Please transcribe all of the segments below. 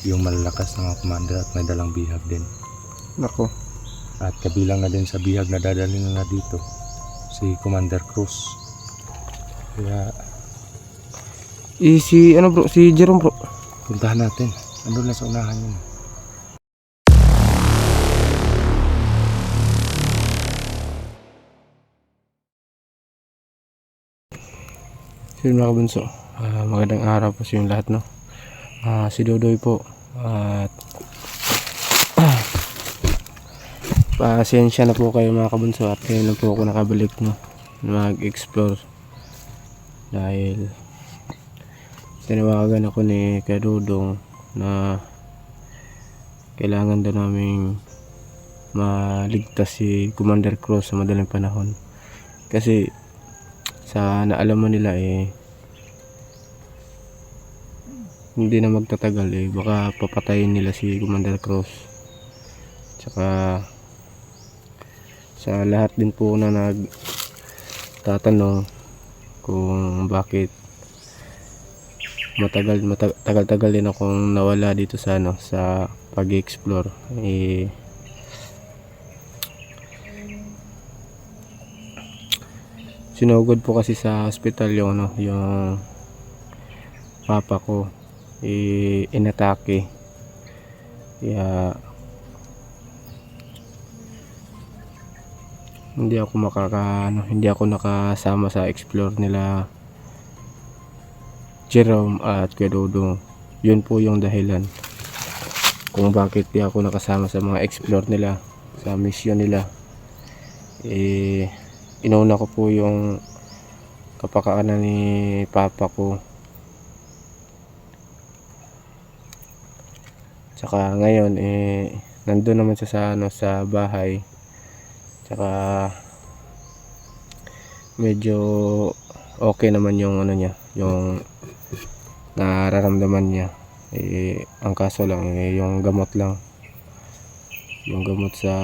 yung malalakas na mga commander at may dalang bihag din. Nako. At kabilang na din sa bihag na dadalhin na dito si Commander Cruz. Kaya Si ano bro, si Jerome bro. puntahan natin. Andun na sa unahan yun. So yun mga kabunso, magandang araw po sa yung lahat, no. Si Dodoy po, at pasensya na po kayo mga kabunso, at ngayon na po ako nakabalik, no, mag-explore dahil tinawagan ako ni Kadudong na kailangan daw naming maligtas si Commander Cruz sa madaling panahon, kasi sa naalaman nila hindi na magtatagal, baka papatayin nila si Commander Cruz. Tsaka sa lahat din po na nagtatanong kung bakit tagal din akong nawala dito sa sa pag-explore, sinugod po kasi sa hospital yung yung papa ko, inatake. Kaya hindi ako nakasama sa explore nila Jerome at Kuya Dodong. Yun po yung dahilan kung bakit di ako nakasama sa mga explore nila, sa mission nila. Inauna ko po yung kapakanan ni papa ko. Tsaka ngayon nandun naman siya sa sa bahay. Tsaka medyo okay naman yung niya, yung nararamdaman niya. Ang kaso lang yung gamot lang. Yung gamot sa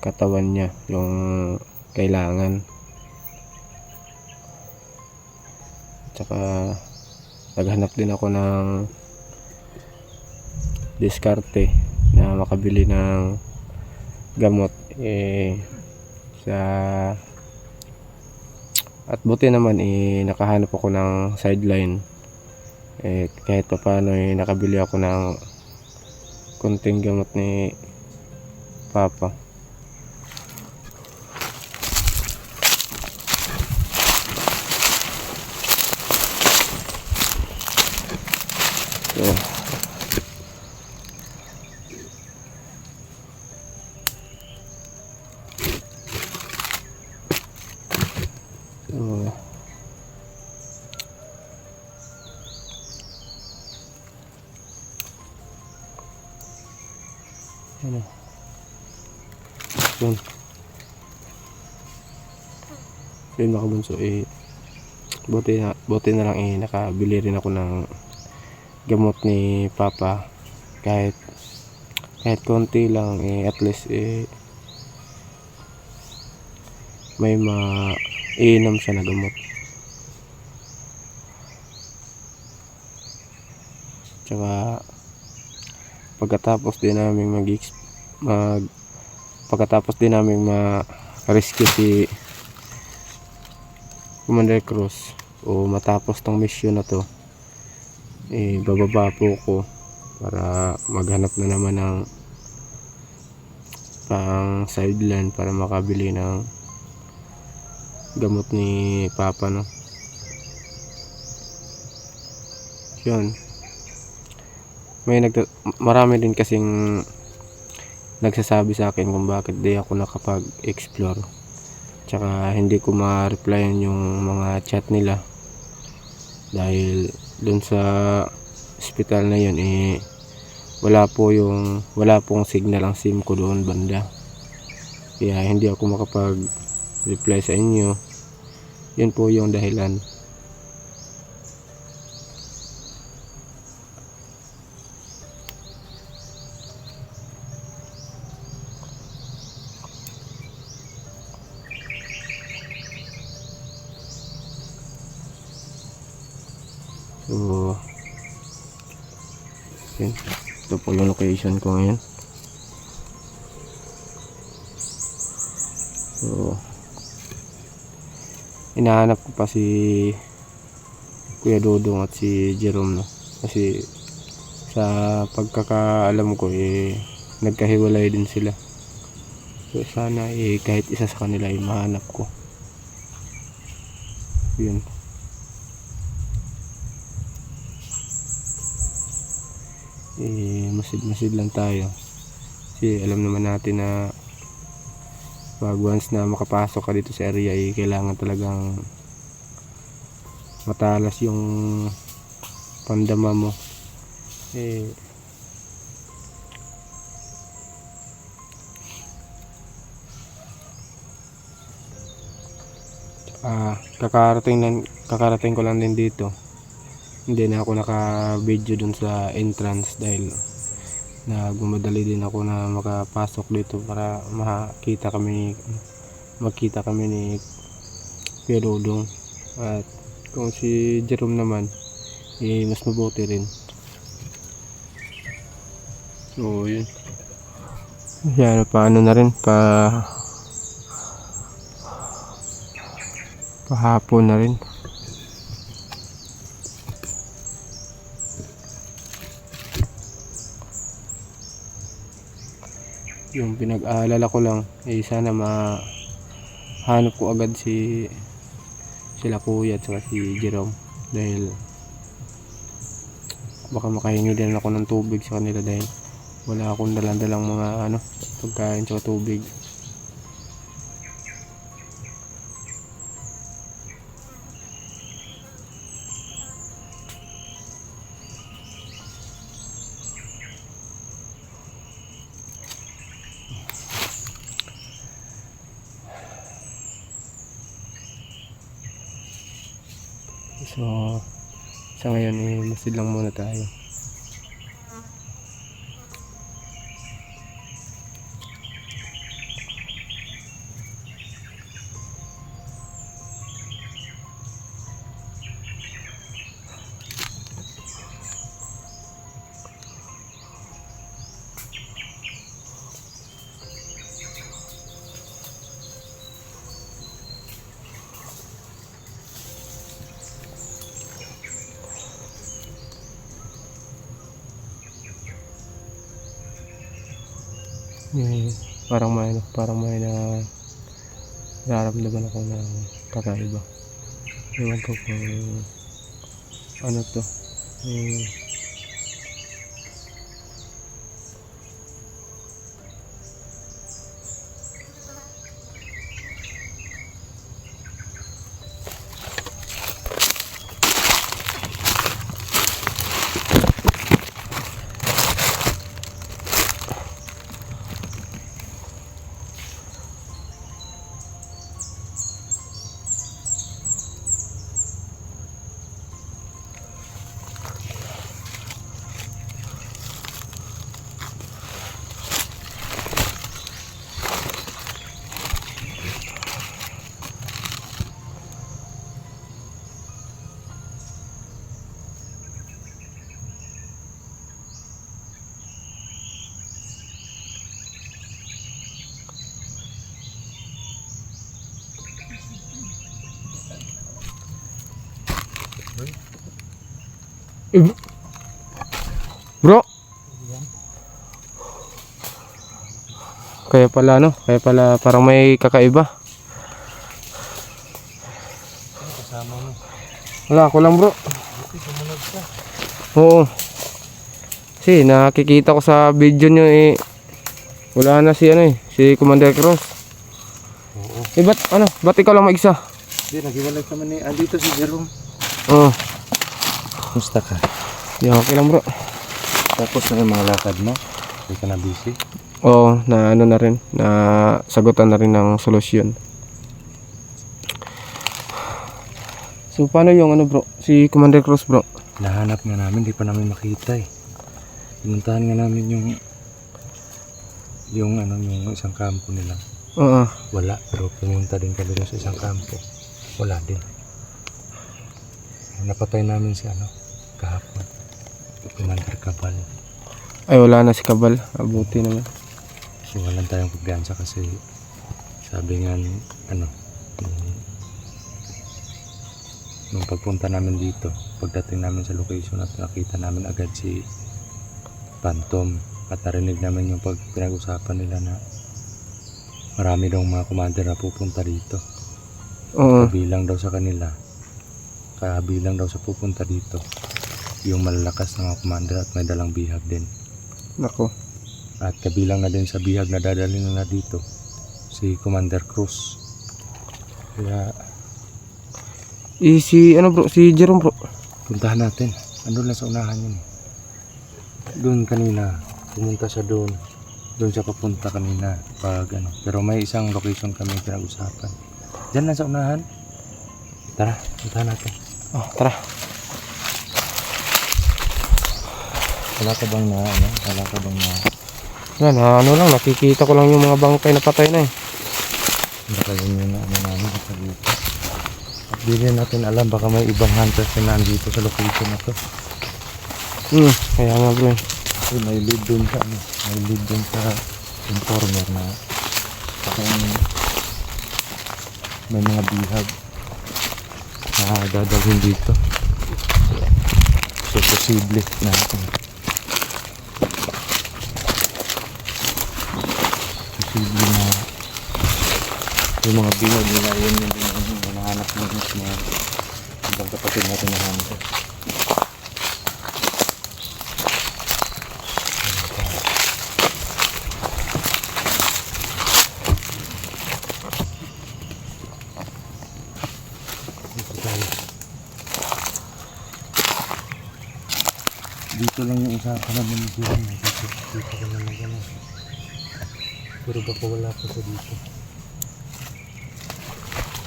katawan niya yung kailangan. Tsaka naghanap din ako ng diskarte na makabili ng gamot sa at buti naman nakahanap ako ng sideline, kahit pa paano nakabili ako ng konting gamot ni papa. Yun mga kabunso, buti na lang nakabili rin ako ng gamot ni papa, kahit konti lang, at least may maiinom siya na gamot. Tsaka pagkatapos din namin ma-rescue si Commander Cruz, o matapos tong mission na to, bababa po ko para maghanap na naman ng pang sideline para makabili ng gamot ni papa, no. Yun, marami din kasing nagsasabi sa akin kung bakit di ako nakapag-explore. Tsaka hindi ko ma-replyan yung mga chat nila dahil dun sa hospital na yun wala pong signal ang SIM ko doon banda. Kaya hindi ako makapag-reply sa inyo. Yun po yung dahilan. So Yun. Ito po yung location ko ngayon. So, hinahanap ko pa si Kuya Dodong at si Jerome, no? Kasi sa pagkakaalam ko nagkahiwalay din sila. So sana kahit isa sa kanila ay mahanap ko. Yun. Masid lang tayo. Kasi alam naman natin na pag once na makapasok ka dito sa area kailangan talagang matalas yung pandama mo. Kakarating ko lang din dito. Hindi na ako naka-video dun sa entrance dahil nagmamadali din ako na makapasok dito para makita kami ni Kuya Dodong. At kung si Jerome naman mas mabuti rin. So yun. Yan, paano na rin pahapon na rin. Yung pinag-aalala ko lang sana mahanap ko agad sila kuya at saka si Jerome, dahil baka makahingi din ako ng tubig sa kanila dahil wala akong dalang mga pagkain at tubig. So sa ngayon masid lang muna tayo. Parang may nararamdaman ako na kakaiba. Ewan ko kung ano to. Bro, kaya pala parang may kakaiba. Kasama mo. Wala, ako lang bro. Oo. Kasi nakikita ko sa video nyo wala na si Commander Cross. Oo. Ba't ikaw lang mag-isa? Hindi, naghiwalay kami andito si Jerome. Oo. Musta ka? Okay lang bro. Tapos na yung mga lakad mo? Hindi ka na busy? Oo, na rin, na sagutan na rin ng solusyon. So paano yung bro, si Commander Cross bro? Nahanap nga namin, di pa namin makita Pinuntahan nga namin yung isang kampo nila. Oo. Wala, pero pumunta din kami sa isang kampo. Wala din. Napatay namin si kahapon. Commander Cabal. Ay, wala na si Kabal. Abuti naman. Walang tayong paggansa kasi sabi nga ano, nung pagpunta namin dito, pagdating namin sa location at nakita namin agad si Phantom at narinig namin yung pinag-usapan nila na marami daw mga commander na pupunta dito. Oo. Kabilang daw sa kanila, kabilang daw sa pupunta dito yung malalakas na mga commander at may dalang bihag din. Nako. At kabilang na din sa bihag na dadalhin nila dito si Commander Cruz. Kaya Si ano bro, si Jerome bro. puntahan natin. Andun lang sa unahan yun. Doon kanina, pumunta siya doon. Doon siya papunta kanina pag ano. Pero may isang location kami pinag-usapan. Diyan lang sa unahan. Tara, puntahan natin. Oh, tara. Wala ka bang na ano? Wala ka bang na Yan, ano lang, nakikita ko lang yung mga bangkay na patay na eh. baka yun yung ano namin kapag dito. At di rin natin alam, baka may ibang hunters na nandito sa location na to. Kaya nga bro. Kasi may lead dun sa ano, may lead dun sa informer na kung may mga bihag na dadalhin dito. So posible na posible na yung mga bihag nila yun yung hinahanap ng mga ibang kapatid natin na hunter. Dito lang yung usapan namin ni Jerome kasi dito ka naman gano'n. Pero baka wala pa sa dito.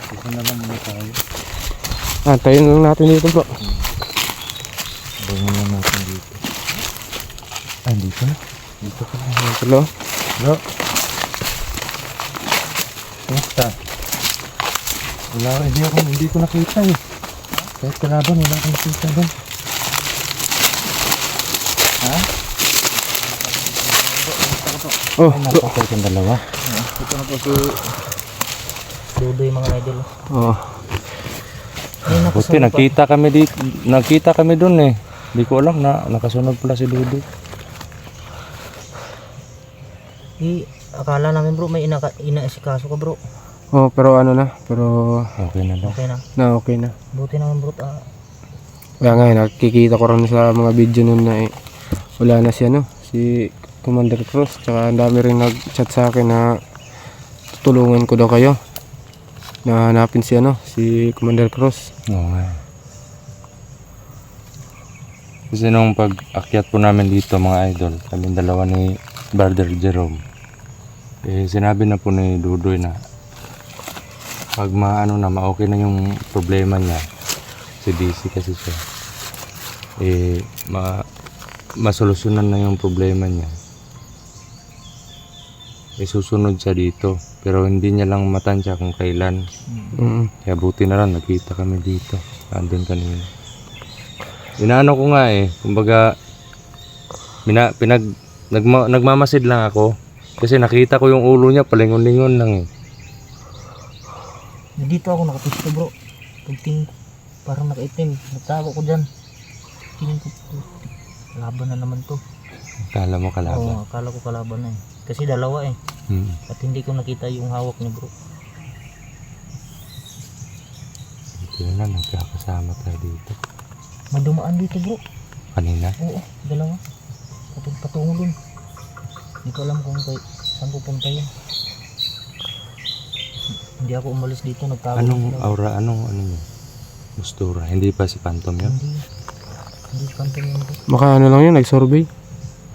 Dito na lang muna tayo. Tayo lang natin dito bro. Bangon lang natin dito. Ah, dito na. Dito ka lang. Dito lo. Bro. Kumusta? Wala, hindi ko nakita eh. Kahit kalaban, wala akong nakita doon. Ha? Oh, Napatay kang dalawa. Ito na po si Dudoy mga idol. oh. Buti nakita kami doon eh. Hindi ko alam na nakasunod pala si Dudu. Akala namin bro may inaasikaso ka bro. Oh, pero ano na, pero Okay na daw. Okay na. okay na. Buti naman bro. Kaya nga, nakikita ko rin sa mga video nun na wala na si si Commander Cruz. Tsaka ang dami rin nag-chat sa akin na tutulungan ko daw kayo na hanapin si Commander Cruz. Oo nga. Kasi nung pag-akyat po namin dito mga idol, kami dalawa ni Brother Jerome, sinabi na po ni Dudoy na pag ma-okay na yung problema niya, si DC kasi siya, masolusyonan na yung problema niya, susunod siya dito. Pero hindi niya lang matansya kung kailan. Kaya buti na lang nakita kami dito. Andun kanina. Inaano ko nga kumbaga nagmamasid lang ako kasi nakita ko yung ulo niya palingon-lingon lang Dito ako nakapisto bro. Pagtingin ko parang nakaitim. Nagtago ko dyan. Tingin ko kalaban na naman to. Akala mo kalaban? Oo, akala ko kalaban na Kasi dalawa At hindi ko nakita yung hawak niya bro. Hindi na nagkakasama tayo dito. May dumaan dito bro. Kanina? Oo, dalawa. Patungo dun. Hindi ko alam kung saan pupunta yun. Hindi ako umalis dito, nagtago. Anong aura? Anong ano yun? Mustura? Hindi pa si Phantom yun? Hindi kanto yun bro. Baka lang yun, nag-survey.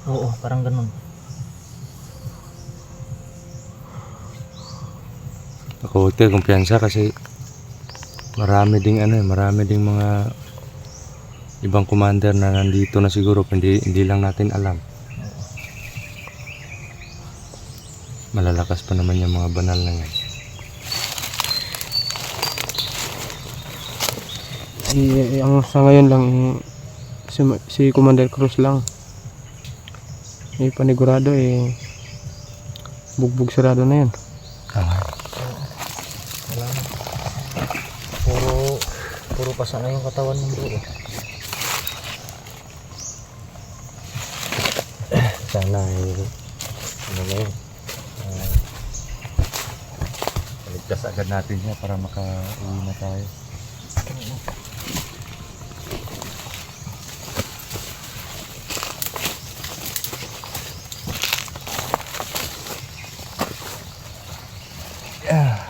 Oo, parang ganun. Ako kumpiyansa kasi marami ding mga ibang commander na nandito na siguro, hindi lang natin alam. Malalakas pa naman yung mga banal na yan. Ang sa ngayon lang si Commander Cruz lang. panigurado bugbog sarado na yan. Tama. Wala na. Puro pasa na yung katawan ng bro. Sana ano na yun. Ligtas agad natin siya para maka-uwi na tayo.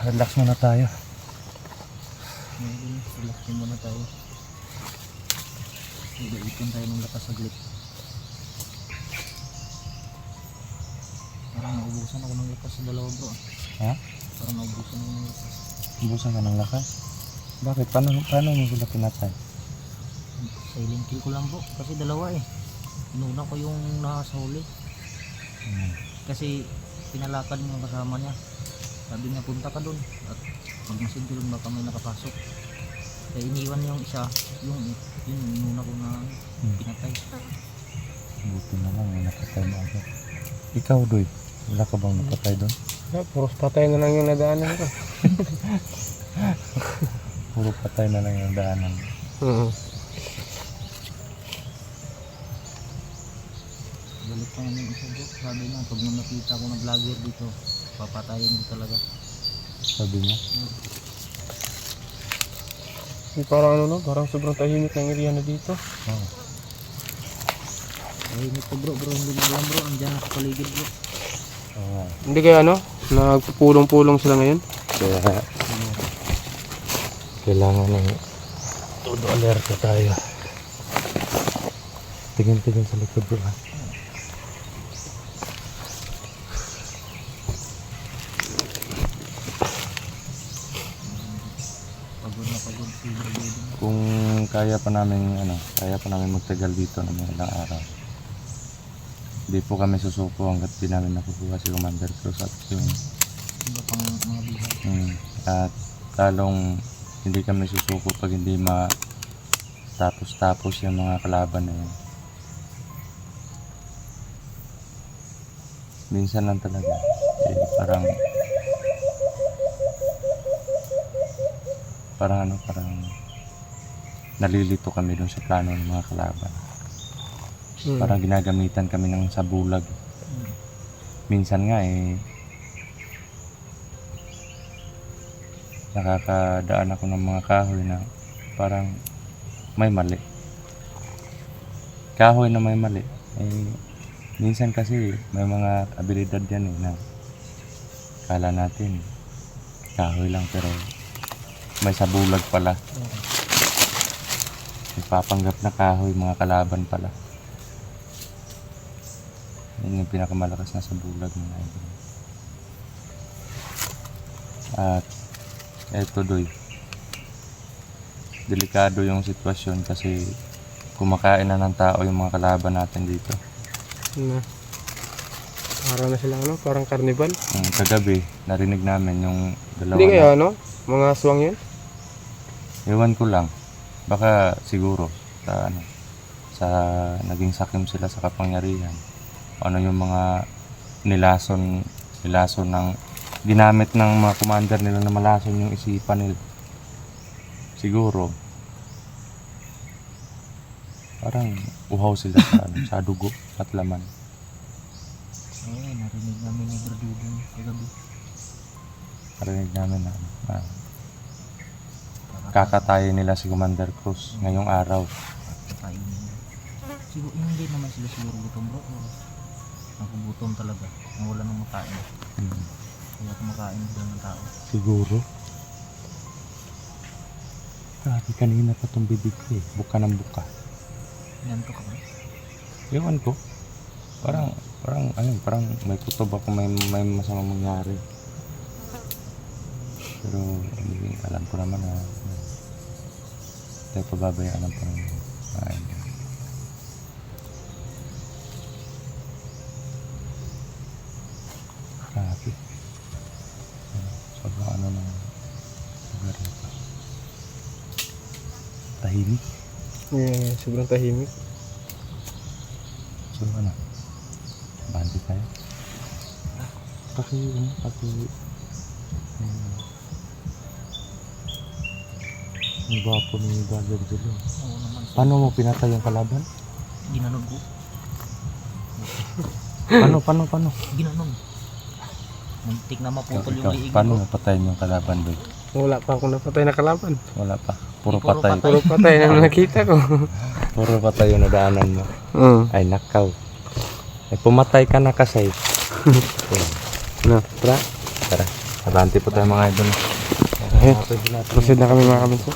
Relax muna tayo. Ngayon, relax din muna tayo. Ipon tayo ng lakas saglit. Parang naubusan ako ng lakas sa dalawa bro. Ha? Parang naubusan ako ng lakas. Ubusan ka ng lakas? Bakit? Paano mo sila pinatay? Silent kill ko lang bro. Kasi dalawa eh. Inuna ko yung nasa huli. Kasi pinalakad yung kasama niya. Sabi niya punta ka doon at pag masin ko doon baka may nakapasok. Kaya iniwan niya yung isa, yung inuna ko na pinatay. Buti na lang, may napatay mo agad. Ikaw, Doy, wala ka bang napatay doon? Puros patay na lang yung nadaanan ko. Puro patay na lang yung daanan. Balik pa nga yung isa bro. Sabi niya pag nung nakita ko na vlogger dito, papatayin ko talaga. Sabi niya? Parang ano no, parang sobrang tahimik ng area na dito. Oo. Tahimik ko bro, hindi mo alam bro, andyan ako paligid bro. Oo. Hindi kaya ano, nagpupulong-pulong sila ngayon. Kaya kailangan ng todo alerto tayo. Tingin-tingin sa likod bro ha. Pagod na pagod si bro. Kung kaya pa namin magtagal dito ng mga ilang araw. Hindi po kami susuko hanggat di namin nakukuha si Commander Cruz at yung Iba pang mga bihay. at talong hindi kami susuko pag hindi tapos yung mga kalaban na yun. Minsan lang talaga parang nalilito kami dun sa plano ng mga kalaban. Parang ginagamitan kami ng sabulag. Minsan nga nakakadaan ako ng mga kahoy na parang may mali. Kahoy na may mali. Minsan kasi may mga abilidad yan na kala natin kahoy lang pero may sabulag pala. Ipapanggap na kahoy, mga kalaban pala. Yun yung pinakamalakas na sabulag mga idol. At eto Doy, delikado yung sitwasyon kasi kumakain na ng tao yung mga kalaban natin dito. Parang na sila ano, parang carnival. Kagabi narinig namin yung dalawa Hindi kaya ano, mga aswang yun? ewan ko lang, baka siguro sa naging sakim sila sa kapangyarihan, ano yung mga nilason ng ginamit ng mga commander nila na malason yung isipan nila. Siguro parang uhaw sila sa dugo at laman. Narinig namin ni Bro Dudong kagabi. Narinig namin na kakatayin nila si Commander Cruz ngayong araw. Kakainin. Siguro hindi naman sila siguro gutom bro. Nagugutom talaga. Nawala ng makain. Kaya kumakain sila ng tao. Siguro. Grabe, kanina pa itong bibig ko buka ng buka. Ganto ka ba? Ewan ko. Parang may kutob ako, may masamang mangyari. Pero alam ko naman na tayo pababayaan ng Panginoon. Grabe. Sobrang ng lugar na ito. Tahimik. Sobrang tahimik. So Bandi tayo. Paki. Ang gwapo ni Brother Jerome. Oo naman. Paano mo pinatay yung kalaban? Ginanon ko. Paano? Ginanon. Muntik na maputol yung liig Paano ko. mo patayin yung kalaban, boy? Wala pa akong napatay na kalaban. Wala pa. Puro Puro patay. patay. Puro patay na nakita ko. Puro patay yung nadaanan mo. Ay, nakaw. Ay, pumatay ka na kasi. No, tara. Tara, abante po tayo mga idol. Ayun. Proceed na kami mga kabinso.